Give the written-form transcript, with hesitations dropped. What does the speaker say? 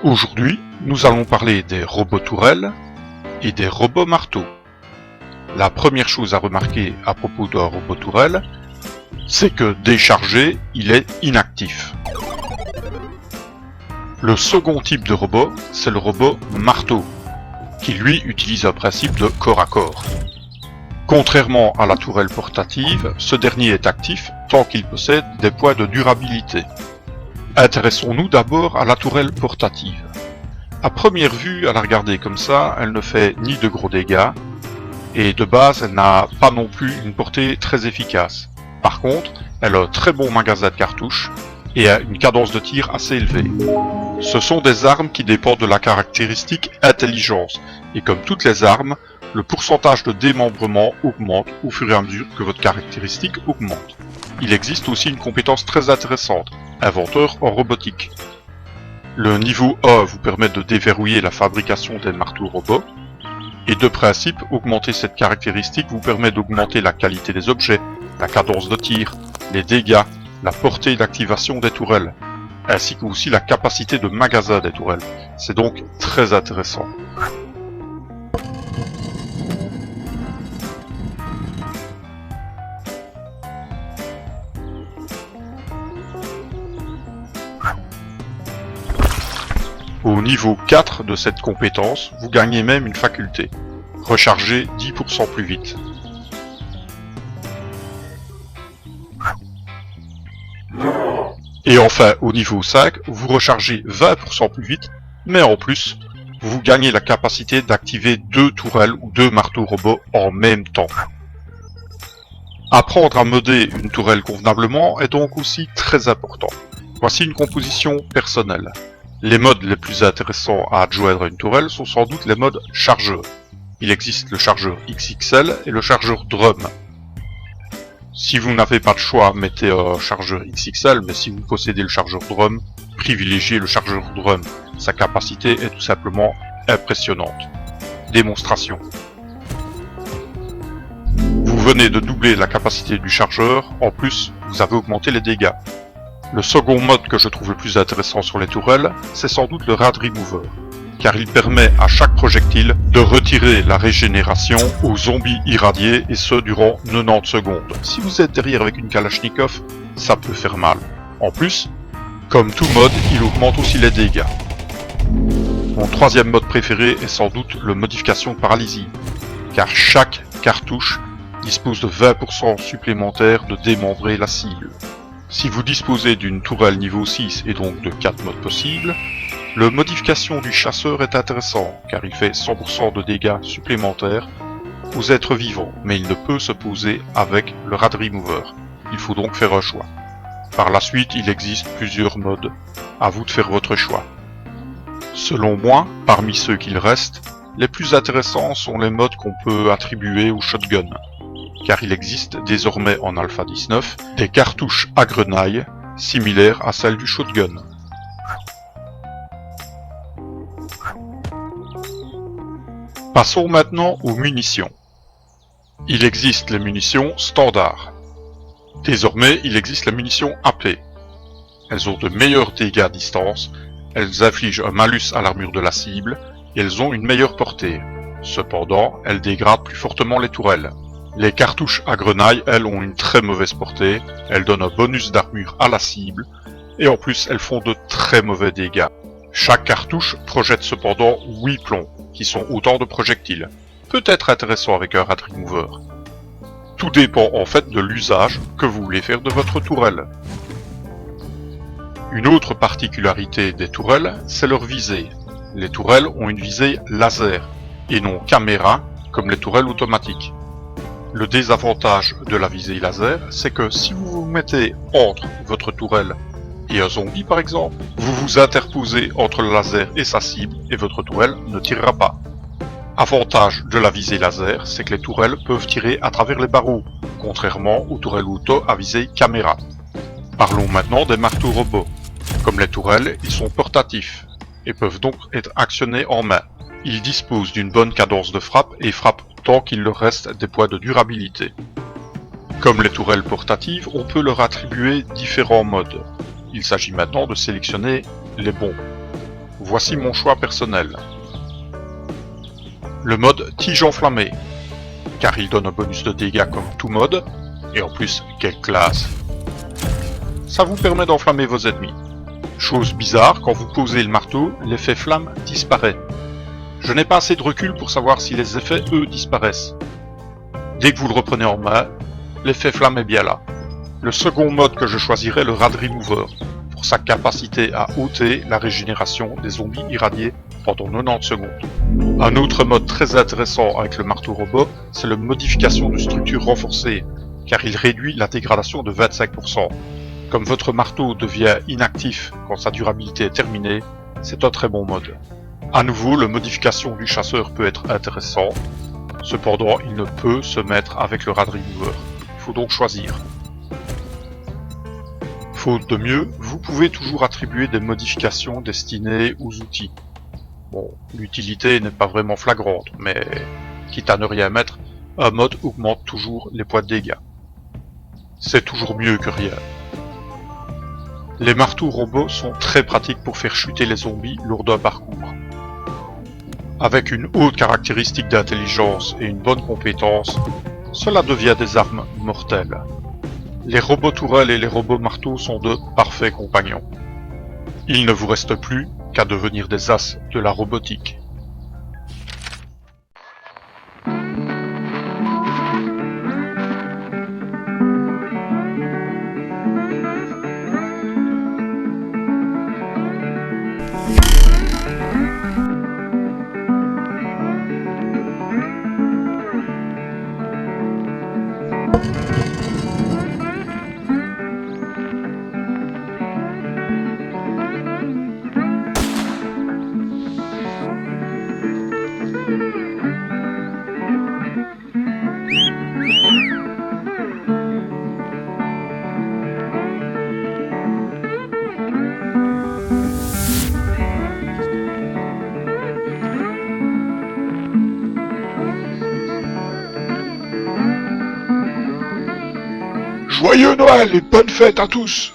Aujourd'hui, nous allons parler des robots tourelles et des robots marteaux. La première chose à remarquer à propos d'un robot tourelle, c'est que déchargé, il est inactif. Le second type de robot, c'est le robot marteau, qui lui utilise un principe de corps à corps. Contrairement à la tourelle portative, ce dernier est actif tant qu'il possède des points de durabilité. Intéressons-nous d'abord à la tourelle portative. À première vue, à la regarder comme ça, elle ne fait ni de gros dégâts, et de base, elle n'a pas non plus une portée très efficace. Par contre, elle a un très bon magasin de cartouches, et a une cadence de tir assez élevée. Ce sont des armes qui dépendent de la caractéristique intelligence, et comme toutes les armes, le pourcentage de démembrement augmente au fur et à mesure que votre caractéristique augmente. Il existe aussi une compétence très intéressante, inventeur en robotique. Le niveau 1 vous permet de déverrouiller la fabrication des marteaux robots, et de principe, augmenter cette caractéristique vous permet d'augmenter la qualité des objets, la cadence de tir, les dégâts, la portée d'activation des tourelles, ainsi que aussi la capacité de magasin des tourelles. C'est donc très intéressant. Au niveau 4 de cette compétence, vous gagnez même une faculté. Recharger 10% plus vite. Et enfin, au niveau 5, vous rechargez 20% plus vite, mais en plus, vous gagnez la capacité d'activer 2 tourelles ou 2 marteaux robots en même temps. Apprendre à modder une tourelle convenablement est donc aussi très important. Voici une composition personnelle. Les modes les plus intéressants à adjoindre à une tourelle sont sans doute les modes chargeur. Il existe le chargeur XXL et le chargeur drum. Si vous n'avez pas de choix, mettez un chargeur XXL, mais si vous possédez le chargeur drum, privilégiez le chargeur drum. Sa capacité est tout simplement impressionnante. Démonstration. Vous venez de doubler la capacité du chargeur, en plus vous avez augmenté les dégâts. Le second mode que je trouve le plus intéressant sur les tourelles, c'est sans doute le Rad Remover, car il permet à chaque projectile de retirer la régénération aux zombies irradiés, et ce durant 90 secondes. Si vous êtes derrière avec une Kalachnikov, ça peut faire mal. En plus, comme tout mode, il augmente aussi les dégâts. Mon troisième mode préféré est sans doute le modification de paralysie, car chaque cartouche dispose de 20% supplémentaire de démembrer la cible. Si vous disposez d'une tourelle niveau 6 et donc de 4 modes possibles, le modification du chasseur est intéressant car il fait 100% de dégâts supplémentaires aux êtres vivants, mais il ne peut se poser avec le Rad Remover. Il faut donc faire un choix. Par la suite, il existe plusieurs modes, à vous de faire votre choix. Selon moi, parmi ceux qu'il reste, les plus intéressants sont les modes qu'on peut attribuer au shotgun, car il existe désormais en Alpha 19 des cartouches à grenaille similaires à celles du shotgun. Passons maintenant aux munitions. Il existe les munitions standards. Désormais, il existe les munitions AP. Elles ont de meilleurs dégâts à distance, elles infligent un malus à l'armure de la cible, et elles ont une meilleure portée. Cependant, elles dégradent plus fortement les tourelles. Les cartouches à grenaille, elles, ont une très mauvaise portée, elles donnent un bonus d'armure à la cible, et en plus elles font de très mauvais dégâts. Chaque cartouche projette cependant 8 plombs, qui sont autant de projectiles. Peut être intéressant avec un Rad Remover. Tout dépend en fait de l'usage que vous voulez faire de votre tourelle. Une autre particularité des tourelles, c'est leur visée. Les tourelles ont une visée laser, et non caméra, comme les tourelles automatiques. Le désavantage de la visée laser, c'est que si vous vous mettez entre votre tourelle et un zombie par exemple, vous vous interposez entre le laser et sa cible et votre tourelle ne tirera pas. Avantage de la visée laser, c'est que les tourelles peuvent tirer à travers les barreaux, contrairement aux tourelles auto à visée caméra. Parlons maintenant des marteaux robots. Comme les tourelles, ils sont portatifs et peuvent donc être actionnés en main. Ils disposent d'une bonne cadence de frappe et frappent tant qu'il leur reste des points de durabilité. Comme les tourelles portatives, on peut leur attribuer différents modes. Il s'agit maintenant de sélectionner les bons. Voici mon choix personnel. Le mode tige enflammée, car il donne un bonus de dégâts comme tout mode, et en plus, quelle classe. Ça vous permet d'enflammer vos ennemis. Chose bizarre, quand vous posez le marteau, l'effet flamme disparaît. Je n'ai pas assez de recul pour savoir si les effets, eux, disparaissent. Dès que vous le reprenez en main, l'effet flamme est bien là. Le second mode que je choisirai est le Rad Remover, pour sa capacité à ôter la régénération des zombies irradiés pendant 90 secondes. Un autre mode très intéressant avec le marteau robot, c'est la modification de structure renforcée, car il réduit la dégradation de 25%. Comme votre marteau devient inactif quand sa durabilité est terminée, c'est un très bon mode. A nouveau, la modification du chasseur peut être intéressant, cependant il ne peut se mettre avec le Rad Remover. Il faut donc choisir. Faute de mieux, vous pouvez toujours attribuer des modifications destinées aux outils. Bon, l'utilité n'est pas vraiment flagrante, mais quitte à ne rien mettre, un mode augmente toujours les points de dégâts. C'est toujours mieux que rien. Les marteaux robots sont très pratiques pour faire chuter les zombies lors d'un parcours. Avec une haute caractéristique d'intelligence et une bonne compétence, cela devient des armes mortelles. Les robots tourelles et les robots marteaux sont de parfaits compagnons. Il ne vous reste plus qu'à devenir des as de la robotique. Joyeux Noël et bonne fête à tous!